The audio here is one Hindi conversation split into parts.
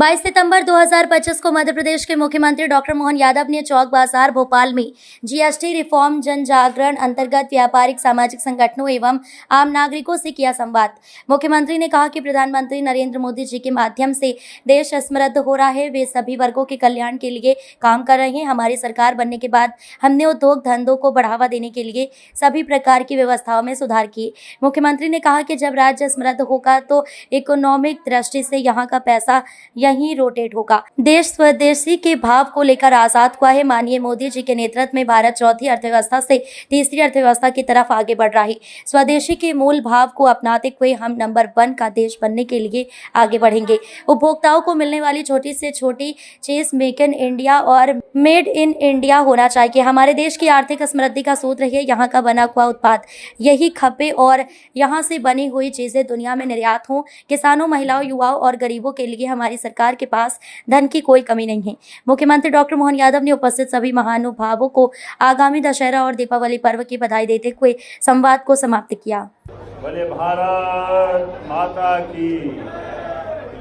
22 सितंबर 2025 को मध्य प्रदेश के मुख्यमंत्री डॉक्टर मोहन यादव ने चौक बाजार भोपाल में जीएसटी रिफॉर्म जन जागरण अंतर्गत व्यापारिक सामाजिक संगठनों एवं आम नागरिकों से किया संवाद। मुख्यमंत्री ने कहा कि प्रधानमंत्री नरेंद्र मोदी जी के माध्यम से देश समृद्ध हो रहा है। वे सभी वर्गों के कल्याण के लिए काम कर रहे हैं। हमारी सरकार बनने के बाद हमने उद्योग धंधों को बढ़ावा देने के लिए सभी प्रकार की व्यवस्थाओं में सुधार किए। मुख्यमंत्री ने कहा कि जब राज्य समृद्ध होगा तो इकोनॉमिक दृष्टि से यहाँ का पैसा यहीं रोटेट होगा। देश स्वदेशी के भाव को लेकर आजाद हुआ है। माननीय मोदी जी के नेतृत्व में भारत चौथी अर्थव्यवस्था से तीसरी अर्थव्यवस्था की तरफ आगे बढ़ रहा है। स्वदेशी के मूल भाव को अपनाते हुए हम नंबर 1 का देश बनने के लिए आगे बढ़ेंगे। उपभोक्ताओं को मिलने वाली छोटी से छोटी चीज मेक इन इंडिया और मेड इन इंडिया होना चाहिए। हमारे देश की आर्थिक समृद्धि का सूत्र है यहाँ का बना हुआ उत्पाद यही खपे और यहाँ से बनी हुई चीजें दुनिया में निर्यात हों। किसानों, महिलाओं, युवाओं और गरीबों के लिए हमारी सरकार के पास धन की कोई कमी नहीं है। मुख्यमंत्री डॉक्टर मोहन यादव ने उपस्थित सभी महानुभावों को आगामी दशहरा और दीपावली पर्व की बधाई देते हुए संवाद को समाप्त किया। बोले भारत माता की,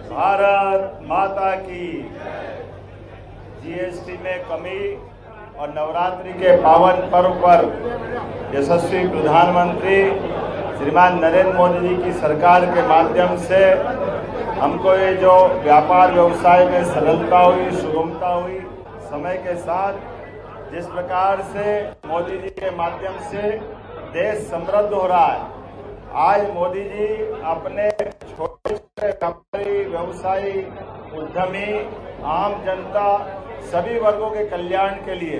भारत माता की। जीएसटी में कमी और नवरात्रि के पावन पर्व पर यशस्वी प्रधानमंत्री श्रीमान नरेंद्र मोदी जी की सरकार के माध्यम से हमको ये जो व्यापार व्यवसाय में सरलता हुई, सुगमता हुई, समय के साथ जिस प्रकार से मोदी जी के माध्यम से देश समृद्ध हो रहा है। आज मोदी जी अपने छोटे छोटे व्यापारी, व्यवसायी, उद्यमी, आम जनता, सभी वर्गों के कल्याण के लिए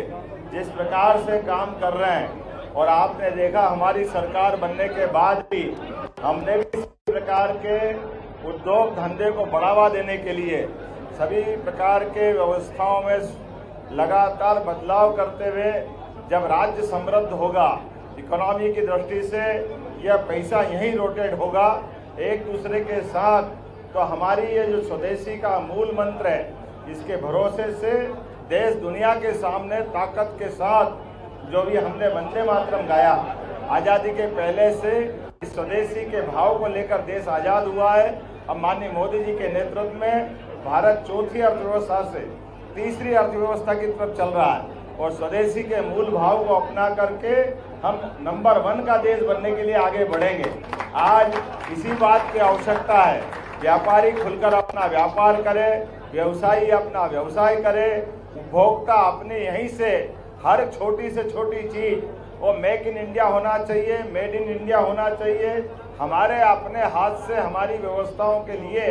जिस प्रकार से काम कर रहे हैं, और आपने देखा हमारी सरकार बनने के बाद भी हमने भी इस प्रकार के उद्योग धंधे को बढ़ावा देने के लिए सभी प्रकार के व्यवस्थाओं में लगातार बदलाव करते हुए जब राज्य समृद्ध होगा, इकोनॉमी की दृष्टि से यह पैसा यहीं रोटेट होगा एक दूसरे के साथ, तो हमारी ये जो स्वदेशी का मूल मंत्र है, इसके भरोसे से देश दुनिया के सामने ताकत के साथ जो भी हमने वंदे मातरम गाया, आज़ादी के पहले से इस स्वदेशी के भाव को लेकर देश आज़ाद हुआ है। अब माननीय मोदी जी के नेतृत्व में भारत चौथी अर्थव्यवस्था से तीसरी अर्थव्यवस्था की तरफ चल रहा है, और स्वदेशी के मूल भाव को अपना करके हम नंबर 1 का देश बनने के लिए आगे बढ़ेंगे। आज इसी बात की आवश्यकता है, व्यापारी खुलकर अपना व्यापार करे, व्यवसायी अपना व्यवसाय करे, उपभोक्ता अपने यहीं से हर छोटी से छोटी चीज वो मेक इन इंडिया होना चाहिए, मेड इन इंडिया होना चाहिए। हमारे अपने हाथ से हमारी व्यवस्थाओं के लिए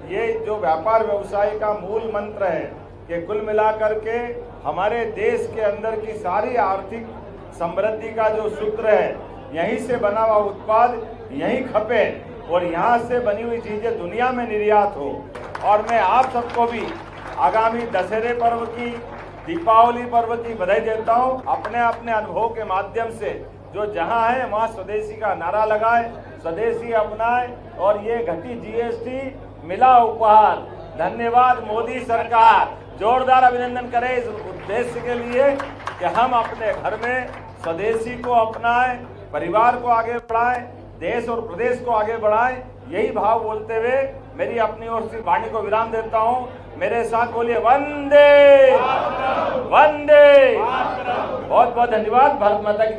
ये जो व्यापार व्यवसाय का मूल मंत्र है कि कुल मिलाकर के हमारे देश के अंदर की सारी आर्थिक समृद्धि का जो सूत्र है, यहीं से बना हुआ उत्पाद यहीं खपे और यहाँ से बनी हुई चीजें दुनिया में निर्यात हो। और मैं आप सबको भी आगामी दशहरे पर्व की, दीपावली पर्व की बधाई देता हूँ। अपने अपने अनुभव के माध्यम से जो जहाँ है वहाँ स्वदेशी का नारा लगाए, स्वदेशी अपनाए, और ये घटी जीएसटी मिला उपहार। धन्यवाद मोदी सरकार। जोरदार अभिनंदन करें इस उद्देश्य के लिए कि हम अपने घर में स्वदेशी को अपनाएं, परिवार को आगे बढ़ाएं, देश और प्रदेश को आगे बढ़ाएं। यही भाव बोलते हुए मेरी अपनी ओर से वाणी को विराम देता हूं। मेरे साथ बोलिए वंदे वंदे। बहुत बहुत धन्यवाद। भारत माता की